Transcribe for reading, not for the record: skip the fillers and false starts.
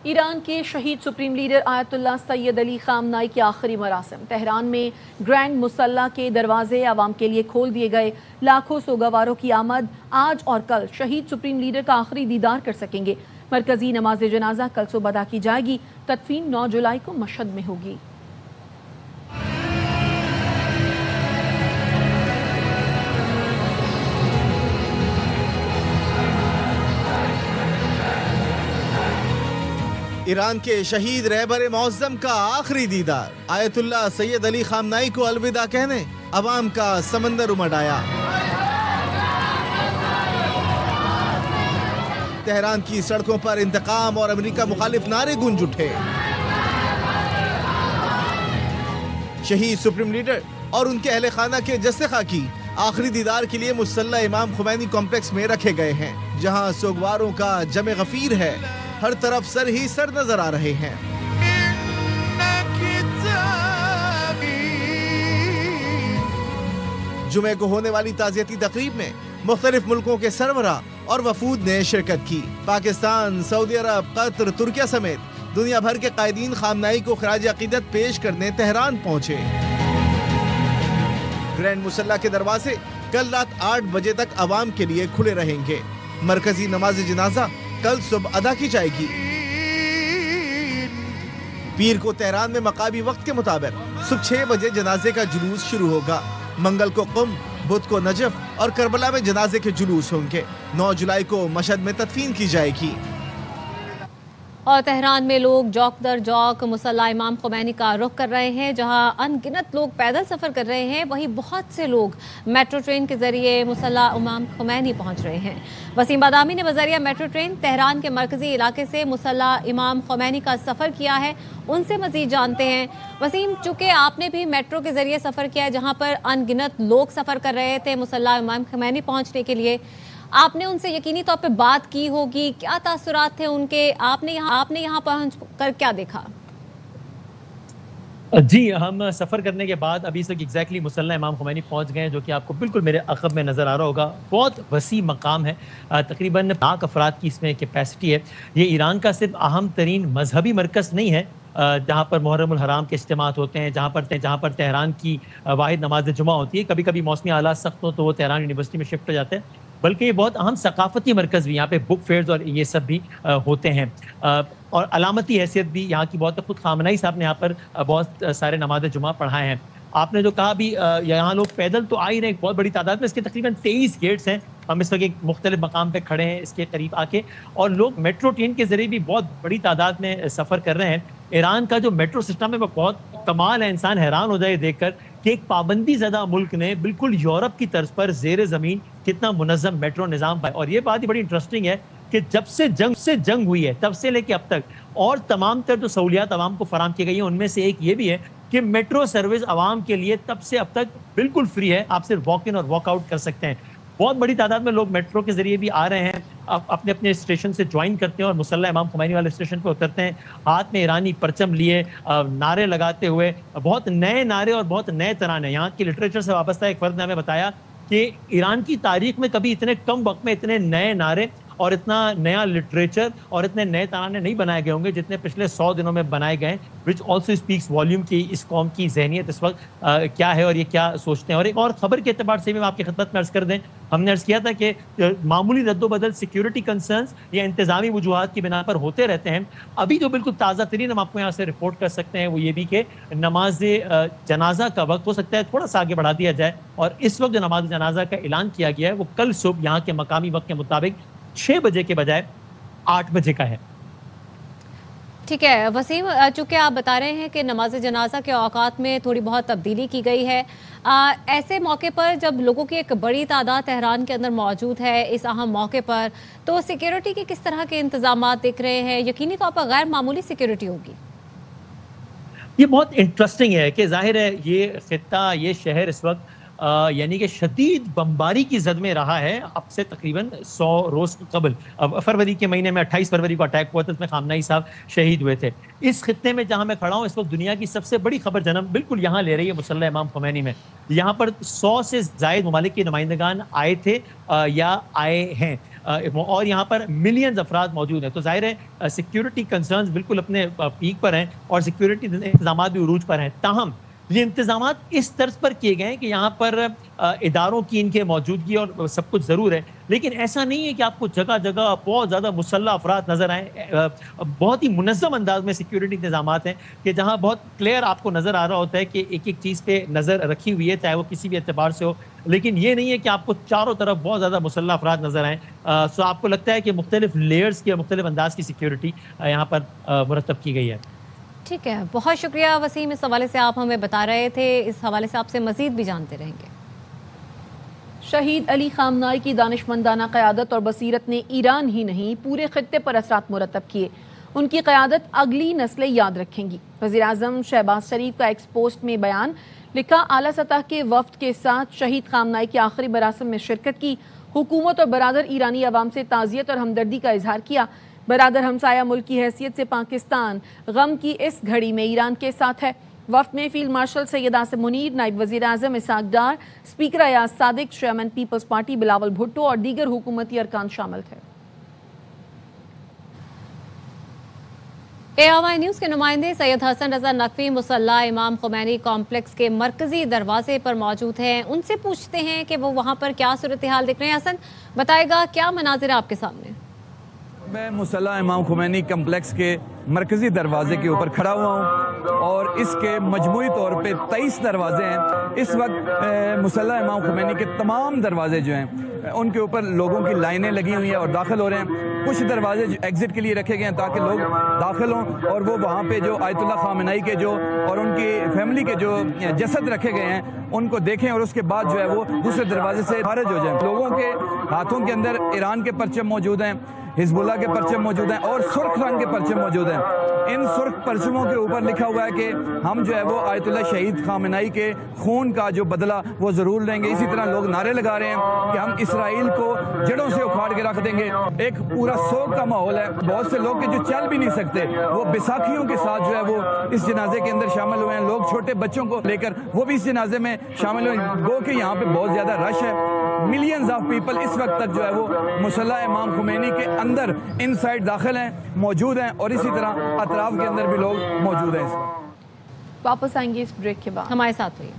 Iran के शहीद supreme leader Ayatollah Syed Ali खामनाई के आखिरी मरासिम। तेहरान में ग्रैंड मुसल्ला के दरवाजे आवाम के लिए खोल दिए गए। लाखों सोगावारों की आमद आज और कल शहीद सुप्रीम लीडर का आखिरी दीदार कर सकेंगे। मरकजी नमाज जनाजा कल सुबह अदा की जाएगी। तदफीन 9 जुलाई को मशहद में होगी। ईरान के शहीद रहबर मौज़्ज़म का आखिरी दीदार। आयतुल्लाह सैयद अली खामनाई को अलविदा कहने अवाम का समंदर उमड़ आया। तेहरान की सड़कों पर इंतकाम और अमेरिका मुखालिफ नारे गूंज उठे। शहीद सुप्रीम लीडर और उनके अहले खाना के जस्से खाकी आखिरी दीदार के लिए मुसल्ला इमाम खुमैनी कॉम्प्लेक्स में रखे गए हैं, जहां सोगवारों का जमे गफीर है। हर तरफ सर ही सर नजर आ रहे हैं। जुमे को होने वाली ताज़ियती तकरीब में मुख्तलिफ मुल्कों के सरबरा और वफूद ने शिरकत की। पाकिस्तान, सऊदी अरब, कतर, तुर्किया समेत दुनिया भर के कायदीन खामनाई को खराज अकीदत पेश करने तेहरान पहुंचे। ग्रैंड मुसल्ला के दरवाजे कल रात 8 बजे तक अवाम के लिए खुले रहेंगे। मरकजी नमाज जनाजा कल सुबह अदा की जाएगी। पीर को तेहरान में मकामी वक्त के मुताबिक सुबह 6 बजे जनाजे का जुलूस शुरू होगा। मंगल को कुम, बुध को नजफ और करबला में जनाजे के जुलूस होंगे। 9 जुलाई को मशहद में तदफीन की जाएगी। और तेहरान में लोग चौक दर चौक मुसल्ला इमाम खुमैनी का रुख कर रहे हैं। जहां अनगिनत लोग पैदल सफ़र कर रहे हैं, वहीं बहुत से लोग मेट्रो ट्रेन के जरिए मुसल्ला इमाम खुमैनी पहुंच रहे हैं। वसीम बादामी ने बजरिया मेट्रो ट्रेन तेहरान के मरकजी इलाके से मुसल्ला इमाम खुमैनी का सफ़र किया है। उनसे मज़ीद जानते हैं। वसीम, चूँकि आपने भी मेट्रो के जरिए सफ़र किया है, जहाँ पर अनगिनत लोग सफ़र कर रहे थे मुसल्ला इमाम खुमैनी पहुँचने के लिए, आपने उनसे यकीनी तौर पे बात की होगी, क्या तासुरात थे उनके? आपने यहाँ पहुँच कर क्या देखा? जी, हम सफ़र करने के बाद अभी तक एग्जैक्टली मुसल्ला इमाम खुमैनी पहुंच गए हैं, जो कि आपको बिल्कुल मेरे अक़ब में नज़र आ रहा होगा। बहुत वसी मकाम है, तकरीबन लाख अफराद की इसमें कैपेसिटी है। ये ईरान का सिर्फ अहम तरीन मजहबी मरकज़ नहीं है, जहाँ पर मुहर्रमुल हराम के इज्तिमात होते हैं, जहाँ पर तेहरान की वाहिद नमाज जुमा होती है। कभी कभी मौसमी हालात सख्त हो तो वो तेहरान यूनिवर्सिटी में शिफ्ट हो जाते हैं। बल्कि ये बहुत अहम सकाफती मरकज़ भी, यहाँ पे बुक फेयर्स और ये सब भी होते हैं। और अलामती हैसियत भी यहाँ की बहुत, खुद खामनाई साहब ने यहाँ पर बहुत सारे नमाज जुमा पढ़ाए हैं। आपने जो कहा भी, यहाँ लोग पैदल तो आ ही रहे हैं बहुत बड़ी तादाद में। इसके तकरीबन 23 गेट्स हैं। हम इस वक्त एक मुख्तलिफ मकाम पे खड़े हैं इसके करीब आके, और लोग मेट्रो ट्रेन के जरिए भी बहुत बड़ी तादाद में सफ़र कर रहे हैं। ईरान का जो मेट्रो सिस्टम है वो बहुत कमाल है। इंसान हैरान हो जाए देखकर कि एक पाबंदी ज़दा मुल्क ने बिल्कुल यूरोप की तर्ज पर ज़ेर ज़मीन कितना मुनज़्ज़म मेट्रो निज़ाम पाया। और ये बात ही बड़ी इंटरेस्टिंग है कि जब से जंग हुई है तब से लेके अब तक और तमाम तर जो सहूलियात आवाम को फराम की गई है, उनमें से एक ये भी है कि मेट्रो सर्विस आवाम के लिए तब से अब तक बिल्कुल फ्री है। आप सिर्फ वॉक इन और वॉक आउट कर सकते हैं। बहुत बड़ी तादाद में लोग मेट्रो के जरिए भी आ रहे हैं, अपने अपने स्टेशन से ज्वाइन करते हैं और मुसल्ला इमाम खुमैनी वाले स्टेशन पर उतरते हैं, हाथ में ईरानी परचम लिए, नारे लगाते हुए। बहुत नए नारे और बहुत नए तराने। यहाँ की लिटरेचर से वाबस्ता एक फर्द ने हमें बताया कि ईरान की तारीख में कभी इतने कम वक्त में इतने नए नारे और इतना नया लिटरेचर और इतने नए तराने नहीं बनाए गए होंगे जितने पिछले 100 दिनों में बनाए गए, विच ऑल्सो स्पीक्स वॉल्यूम की इस कौम की जहनियत इस वक्त क्या है और ये क्या सोचते हैं। और एक और खबर के एतबार से भी मैं आपकी खिदमत में अर्ज़ कर दें, हमने अर्ज़ किया था कि मामूली रद्दोबदल सिक्योरिटी कंसर्न्स या इंतजामी वजूहात की बिना पर होते रहते हैं। अभी जो बिल्कुल ताज़ा तरीन हम आपको यहाँ से रिपोर्ट कर सकते हैं वो ये भी कि नमाज जनाजा का वक्त हो सकता है थोड़ा सा आगे बढ़ा दिया जाए, और इस वक्त जो नमाज जनाजा का ऐलान किया गया है वो कल सुबह यहाँ के मकामी वक्त के मुताबिक 6 बजे के बजाय 8 बजे का है। ठीक है वसीम, चूँकि आप बता रहे हैं कि नमाज जनाजा के औकात में थोड़ी बहुत तब्दीली की गई है, ऐसे मौके पर जब लोगों की एक बड़ी तादाद तेहरान के अंदर मौजूद है इस अहम मौके पर, तो सिक्योरिटी के किस तरह के इंतजाम दिख रहे हैं? यकीनी तौर पर गैर मामूली सिक्योरिटी होगी। ये बहुत इंटरेस्टिंग है कि जाहिर है ये खित्ता, ये शहर इस वक्त यानी कि शदीद बमबारी की जद में रहा है। अब से तकरीबन 100 रोज़ कबल, अब फरवरी के महीने में 28 फरवरी को अटैक हुआ था, उसमें खामनाई साहब शहीद हुए थे। इस खित्ते में जहाँ मैं खड़ा हूँ इस वक्त दुनिया की सबसे बड़ी खबर जन्म बिल्कुल यहाँ ले रही है मुसल्ला इमाम खुमैनी में। यहाँ पर 100 से ज़ायद ममालिक के नुमाइंदगान आए थे या आए हैं। और यहाँ पर मिलियंस अफराद मौजूद हैं, तो जाहिर है सिक्योरिटी कंसर्न्स बिल्कुल अपने पीक पर हैं और सिक्योरिटी इंतजाम भी उरूज पर हैं। ताहम ये इंतजाम इस तर्ज पर किए गए हैं कि यहाँ पर इदारों की इनके मौजूदगी और सब कुछ ज़रूर है, लेकिन ऐसा नहीं है कि आपको जगह जगह बहुत ज़्यादा मुसल्लह अफराद नज़र आए। बहुत ही मुनज़्ज़म अंदाज में सिक्योरिटी इंतजाम हैं कि जहाँ बहुत क्लियर आपको नज़र आ रहा होता है कि एक एक चीज़ पे नज़र रखी हुई है, चाहे वो किसी भी एतबार से हो, लेकिन ये नहीं है कि आपको चारों तरफ बहुत ज़्यादा मुसल्लह अफराद नज़र आएँ। सो आपको लगता है कि मुख्तलिफ लेयर्स की, मुख्तलिफ अंदाज की सिक्योरिटी यहाँ पर मुरतब की गई है। ठीक है, बहुत शुक्रिया वसीम, इस हवाले से आप हमें बता रहे थे। इस हवाले से आपसे मजीद भी जानते रहेंगे। शहीद अली खामनाई की दानिशमंदाना क़यादत और बसीरत ने ईरान ही नहीं पूरे खित्ते पर असरात मुरतब किए। उनकी क़यादत अगली नस्लें याद रखेंगी। वज़ीर-ए-आज़म शहबाज शरीफ का एक्स पोस्ट में बयान लिखा, आला सतह के वफ्द के साथ शहीद खामनाई की आखिरी मरासिम में शिरकत की। हुकूमत और बरादर ईरानी अवाम से ताज़ियत और हमदर्दी का इजहार किया। बरादर हमसाया मुल्क की हैसियत से पाकिस्तान गम की इस घड़ी में ईरान के साथ है। वफ्द में फील्ड मार्शल सैयद आसिम मुनीर, नायब वज़ीर आज़म इसहाक डार, स्पीकर अयाज सादिक, चेयरमैन पीपल्स पार्टी बिलावल भुट्टो और दीगर हुकूमती अरकान शामिल थे। ARY न्यूज़ के नुमाइंदे सैयद हसन रजा नकवी मुसल्ला इमाम खुमैनी कॉम्प्लेक्स के मरकजी दरवाजे पर मौजूद हैं। उनसे पूछते हैं कि वो वहाँ पर क्या सूरत हाल देख रहे हैं। हसन बताएगा, क्या मनाजिर आपके सामने? मैं मुसल्ला इमाम खुमैनी कम्प्लेक्स के मरकज़ी दरवाजे के ऊपर खड़ा हुआ हूँ और इसके मजमूई तौर पे 23 दरवाजे हैं। इस वक्त मुसल्ला इमाम खुमैनी के तमाम दरवाजे जो हैं उनके ऊपर लोगों की लाइनें लगी हुई हैं और दाखिल हो रहे हैं। कुछ दरवाजे एग्जिट के लिए रखे गए हैं ताकि लोग दाखिल हों और वो वहाँ पे जो आयतुल्लाह खामेनी के जो और उनकी फैमिली के जो जसद रखे गए हैं उनको देखें और उसके बाद जो है वो दूसरे दरवाजे से खारिज हो जाएं। लोगों के हाथों के अंदर ईरान के परचम मौजूद हैं, हिजबुल्लाह के परचम मौजूद हैं और सुर्ख रंग के परचम मौजूद हैं। इन सुर्ख परचमों के ऊपर लिखा हुआ है कि हम जो है वो आयतुल्लाह शहीद खामेनी के खून का जो बदला वो ज़रूर लेंगे। इसी तरह लोग नारे लगा रहे हैं कि हम इसराइल को जड़ों से उखाड़ के रख देंगे। एक पूरा सोग का माहौल है। बहुत से लोग के जो चल भी नहीं सकते वो बैसाखियों के साथ जो है वो इस जनाजे के अंदर शामिल हुए हैं। लोग छोटे बच्चों को लेकर वो भी इस जनाजे में शामिल हुए। गो के यहाँ पे बहुत ज़्यादा रश है। मिलियंस ऑफ पीपल इस वक्त तक जो है वो मुसल्ला इमाम खुमैनी के अंदर इनसाइड दाखिल हैं, मौजूद हैं और इसी तरह अतराफ के अंदर भी लोग मौजूद हैं। वापस आएंगे इस ब्रेक के बाद, हमारे साथ हुई।